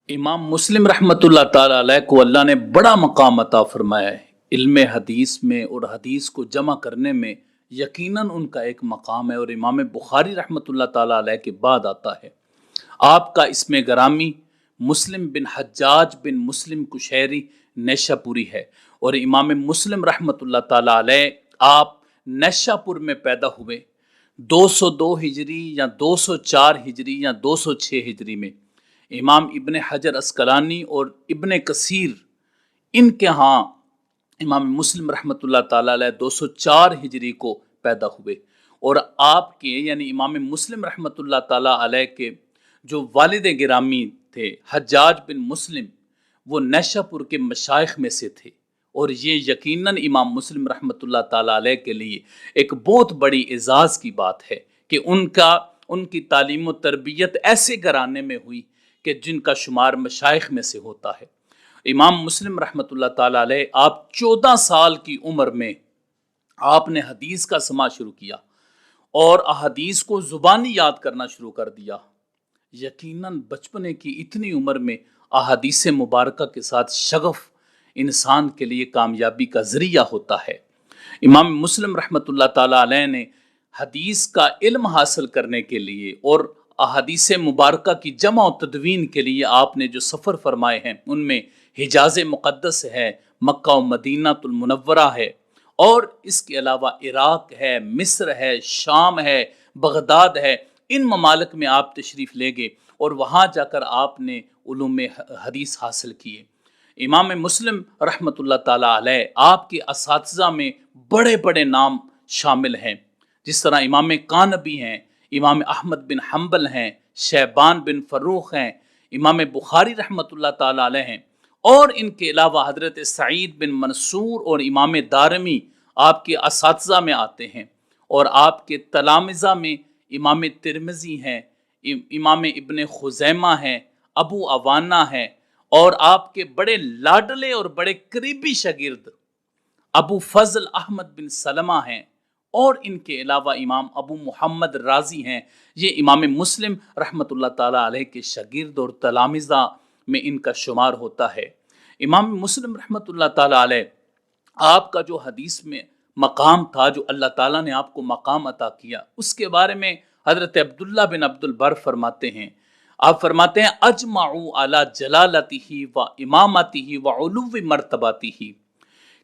امام مسلم رحمۃ اللہ تعالی علیہ کو اللہ نے بڑا مقام عطا فرمایا ہے علم حدیث میں، اور حدیث کو جمع کرنے میں یقیناً ان کا ایک مقام ہے، اور امام بخاری رحمۃ اللہ تعالی علیہ کے بعد آتا ہے۔ آپ کا اسم گرامی مسلم بن حجاج بن مسلم کشیری نیشہ پوری ہے، اور امام مسلم رحمۃ اللہ تعالی علیہ آپ نیشہ پور میں پیدا ہوئے 202 ہجری یا 204 ہجری یا 206 ہجری میں۔ امام ابن حجر عسقلانی اور ابن کثیر ان کے ہاں امام مسلم رحمۃ اللہ تعالی علیہ 204 ہجری کو پیدا ہوئے، اور آپ کے یعنی امام مسلم رحمۃ اللہ تعالی علیہ کے جو والد گرامی تھے حجاج بن مسلم، وہ نیشہ پور کے مشائخ میں سے تھے، اور یہ یقیناً امام مسلم رحمۃ اللہ تعالی علیہ کے لیے ایک بہت بڑی اعزاز کی بات ہے کہ ان کی تعلیم و تربیت ایسے گھرانے میں ہوئی کہ جن کا شمار مشائخ میں سے ہوتا ہے۔ امام مسلم رحمۃ اللہ تعالی علیہ آپ 14 سال کی عمر میں آپ نے حدیث کا سماع شروع کیا اور احادیث کو زبانی یاد کرنا شروع کر دیا۔ یقیناً بچپنے کی اتنی عمر میں احادیث مبارکہ کے ساتھ شغف انسان کے لیے کامیابی کا ذریعہ ہوتا ہے۔ امام مسلم رحمۃ اللہ تعالی علیہ نے حدیث کا علم حاصل کرنے کے لیے اور احادیث مبارکہ کی جمع و تدوین کے لیے آپ نے جو سفر فرمائے ہیں، ان میں حجاز مقدس ہے، مکہ و مدینہ المنورہ ہے، اور اس کے علاوہ عراق ہے، مصر ہے، شام ہے، بغداد ہے۔ ان ممالک میں آپ تشریف لے گئے اور وہاں جا کر آپ نے علوم حدیث حاصل کیے۔ امام مسلم رحمۃ اللہ تعالی علیہ آپ کے اساتذہ میں بڑے بڑے نام شامل ہیں، جس طرح امام قانبی ہیں، امام احمد بن حنبل ہیں، شیبان بن فروخ ہیں، امام بخاری رحمۃ اللہ تعالی علیہ ہیں، اور ان کے علاوہ حضرت سعید بن منصور اور امام دارمی آپ کے اساتذہ میں آتے ہیں، اور آپ کے تلامذہ میں امام ترمذی ہیں، امام ابن خزیمہ ہیں، ابو عوانہ ہیں، اور آپ کے بڑے لاڈلے اور بڑے قریبی شاگرد ابو فضل احمد بن سلمہ ہیں، اور ان کے علاوہ امام ابو محمد رازی ہیں۔ یہ امام مسلم رحمۃ اللہ تعالی علیہ کے شاگرد اور تلامذہ میں ان کا شمار ہوتا ہے۔ امام مسلم رحمۃ اللہ تعالی علیہ آپ کا جو حدیث میں مقام تھا، جو اللہ تعالیٰ نے آپ کو مقام عطا کیا، اس کے بارے میں حضرت عبداللہ بن عبد البر فرماتے ہیں، آپ فرماتے ہیں اجمعوا علی جلالتہ و امامتہ و علو مرتبتہ،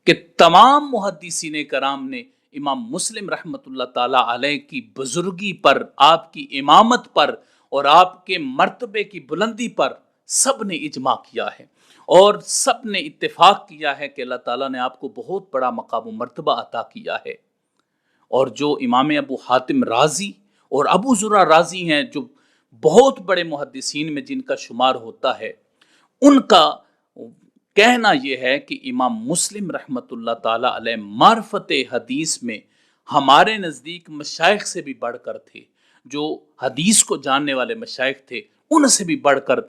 کہ تمام محدثین کرام نے امام مسلم رحمۃ اللہ تعالی علیہ کی بزرگی پر، آپ کی امامت پر، اور آپ کے مرتبے کی بلندی پر سب نے اجماع کیا ہے، اور سب نے اتفاق کیا ہے کہ اللہ تعالیٰ نے آپ کو بہت بڑا مقام و مرتبہ عطا کیا ہے۔ اور جو امام ابو حاتم رازی اور ابو زرع رازی ہیں، جو بہت بڑے محدثین میں جن کا شمار ہوتا ہے، ان کا کہنا یہ ہے کہ امام مسلم رحمۃ اللہ تعالی علیہ معرفت حدیث میں ہمارے نزدیک مشائخ سے بھی بڑھ کر تھے، جو حدیث کو جاننے والے مشائخ تھے ان سے بھی بڑھ کر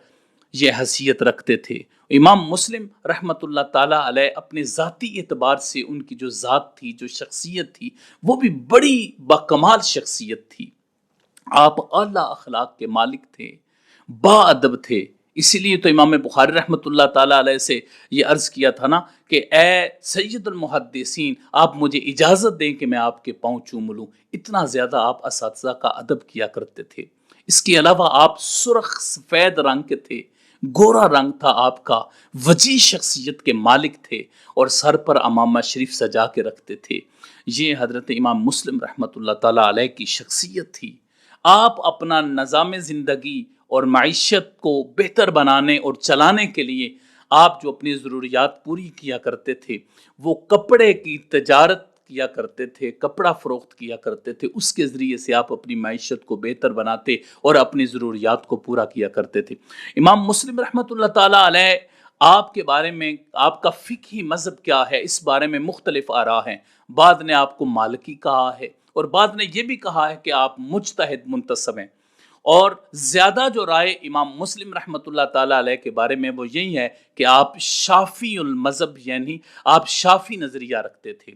یہ حیثیت رکھتے تھے۔ امام مسلم رحمۃ اللہ تعالی علیہ اپنے ذاتی اعتبار سے ان کی جو ذات تھی، جو شخصیت تھی، وہ بھی بڑی باکمال شخصیت تھی۔ آپ اعلیٰ اخلاق کے مالک تھے، با ادب تھے۔ اسی لیے تو امام بخاری رحمۃ اللہ تعالیٰ علیہ سے یہ عرض کیا تھا نا کہ اے سید المحدثین، آپ مجھے اجازت دیں کہ میں آپ کے پاؤں چوم لوں۔ اتنا زیادہ آپ اساتذہ کا ادب کیا کرتے تھے۔ اس کے علاوہ آپ سرخ سفید رنگ کے تھے، گورا رنگ تھا آپ کا، وجیح شخصیت کے مالک تھے، اور سر پر امامہ شریف سجا کے رکھتے تھے۔ یہ حضرت امام مسلم رحمۃ اللہ تعالیٰ علیہ کی شخصیت تھی۔ آپ اپنا نظام زندگی اور معیشت کو بہتر بنانے اور چلانے کے لیے آپ جو اپنی ضروریات پوری کیا کرتے تھے، وہ کپڑے کی تجارت کیا کرتے تھے، کپڑا فروخت کیا کرتے تھے، اس کے ذریعے سے آپ اپنی معیشت کو بہتر بناتے اور اپنی ضروریات کو پورا کیا کرتے تھے۔ امام مسلم رحمۃ اللہ تعالی علیہ آپ کے بارے میں، آپ کا فقہی مذہب کیا ہے، اس بارے میں مختلف آراء ہیں۔ بعض نے آپ کو مالکی کہا ہے، اور بعض نے یہ بھی کہا ہے کہ آپ مجتہد منتسب ہیں، اور زیادہ جو رائے امام مسلم رحمۃ اللہ تعالی علیہ کے بارے میں وہ یہی ہے کہ آپ شافی المذہب، یعنی آپ شافی نظریہ رکھتے تھے۔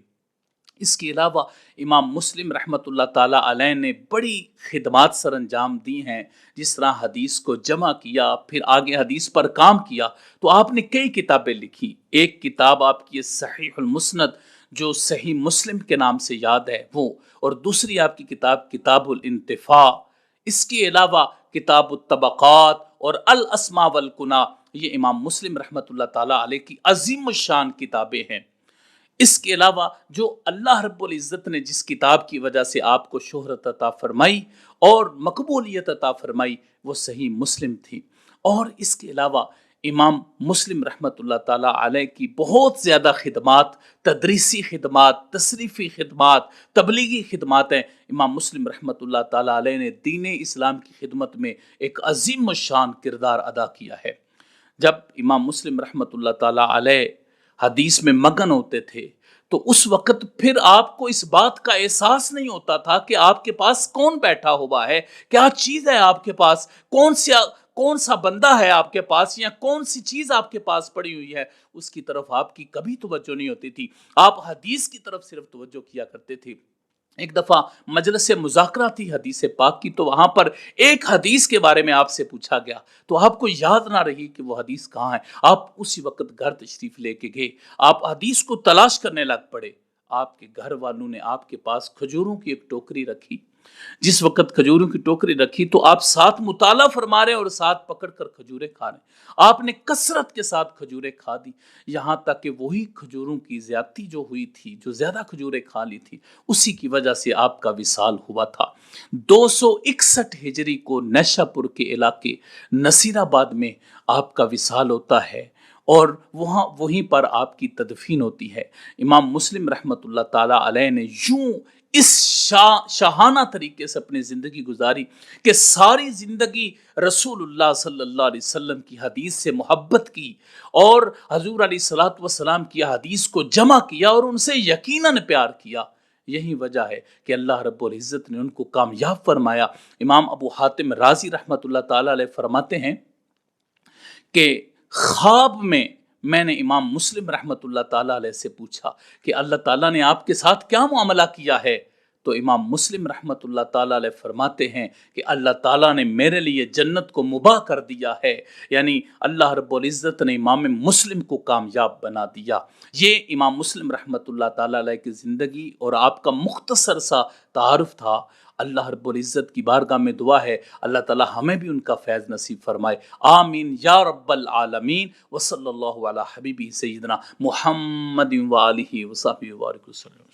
اس کے علاوہ امام مسلم رحمۃ اللہ تعالیٰ علیہ نے بڑی خدمات سر انجام دی ہیں، جس طرح حدیث کو جمع کیا، پھر آگے حدیث پر کام کیا، تو آپ نے کئی کتابیں لکھی۔ ایک کتاب آپ کی صحیح المسند جو صحیح مسلم کے نام سے یاد ہے وہ، اور دوسری آپ کی کتاب کتاب الانتفاع، اس کے علاوہ کتاب الطبقات اور الاسماء والکنا، یہ امام مسلم رحمۃ اللہ تعالیٰ علیہ کی عظیم الشان کتابیں ہیں۔ اس کے علاوہ جو اللہ رب العزت نے جس کتاب کی وجہ سے آپ کو شہرت عطا فرمائی اور مقبولیت عطا فرمائی وہ صحیح مسلم تھی۔ اور اس کے علاوہ امام مسلم رحمۃ اللہ تعالیٰ علیہ کی بہت زیادہ خدمات، تدریسی خدمات، تصریفی خدمات، تبلیغی خدمات ہیں۔ امام مسلم رحمۃ اللہ تعالیٰ علیہ نے دین اسلام کی خدمت میں ایک عظیم الشان کردار ادا کیا ہے۔ جب امام مسلم رحمۃ اللہ تعالیٰ علیہ حدیث میں مگن ہوتے تھے تو اس وقت پھر آپ کو اس بات کا احساس نہیں ہوتا تھا کہ آپ کے پاس کون بیٹھا ہوا ہے، کیا چیز ہے آپ کے پاس، کون سا بندہ ہے آپ کے پاس، یا کون سی چیز آپ کے پاس پڑی ہوئی ہے، اس کی طرف آپ کی کبھی توجہ نہیں ہوتی تھی۔ آپ حدیث کی طرف صرف توجہ کیا کرتے تھے۔ ایک دفعہ مجلس مذاکرہ تھی حدیث پاک کی، تو وہاں پر ایک حدیث کے بارے میں آپ سے پوچھا گیا تو آپ کو یاد نہ رہی کہ وہ حدیث کہاں ہے۔ آپ اسی وقت گھر تشریف لے کے گئے، آپ حدیث کو تلاش کرنے لگ پڑے۔ آپ کے گھر والوں نے آپ کے پاس کھجوروں کی ایک ٹوکری رکھی۔ جس وقت کھجوروں کی ٹوکری رکھی تو آپ ساتھ مطالعہ فرما رہے اور ساتھ پکڑ کر کھجوریں کھا رہے۔ آپ نے کثرت کے ساتھ کھجوریں کھا دی، یہاں تک کہ وہی کھجوروں کی زیادتی جو ہوئی تھی، جو زیادہ کھجوریں کھا لی تھی، اسی کی وجہ سے آپ کا وصال ہوا تھا۔ 261 ہجری کو نیشا پور کے علاقے نصیر آباد میں آپ کا وصال ہوتا ہے، اور وہیں پر آپ کی تدفین ہوتی ہے۔ امام مسلم رحمۃ اللہ تعالیٰ علیہ نے یوں اس شاہانہ طریقے سے اپنی زندگی گزاری کہ ساری زندگی رسول اللہ صلی اللہ علیہ وسلم کی حدیث سے محبت کی، اور حضور علیہ الصلوۃ والسلام کی حدیث کو جمع کیا اور ان سے یقیناً پیار کیا۔ یہی وجہ ہے کہ اللہ رب العزت نے ان کو کامیاب فرمایا۔ امام ابو حاتم رازی رحمۃ اللہ تعالیٰ علیہ فرماتے ہیں کہ خواب میں نے امام مسلم رحمۃ اللہ تعالیٰ علیہ سے پوچھا کہ اللہ تعالیٰ نے آپ کے ساتھ کیا معاملہ کیا ہے؟ تو امام مسلم رحمۃ اللہ تعالیٰ علیہ فرماتے ہیں کہ اللہ تعالیٰ نے میرے لیے جنت کو مباح کر دیا ہے، یعنی اللہ رب العزت نے امام مسلم کو کامیاب بنا دیا۔ یہ امام مسلم رحمۃ اللہ تعالیٰ علیہ کی زندگی اور آپ کا مختصر سا تعارف تھا۔ اللہ رب العزت کی بارگاہ میں دعا ہے اللہ تعالی ہمیں بھی ان کا فیض نصیب فرمائے، آمین یا رب العالمین۔ وصلی اللہ علی حبیبہ سیدنا محمد و آلہ وصحبہ وبارک وسلم۔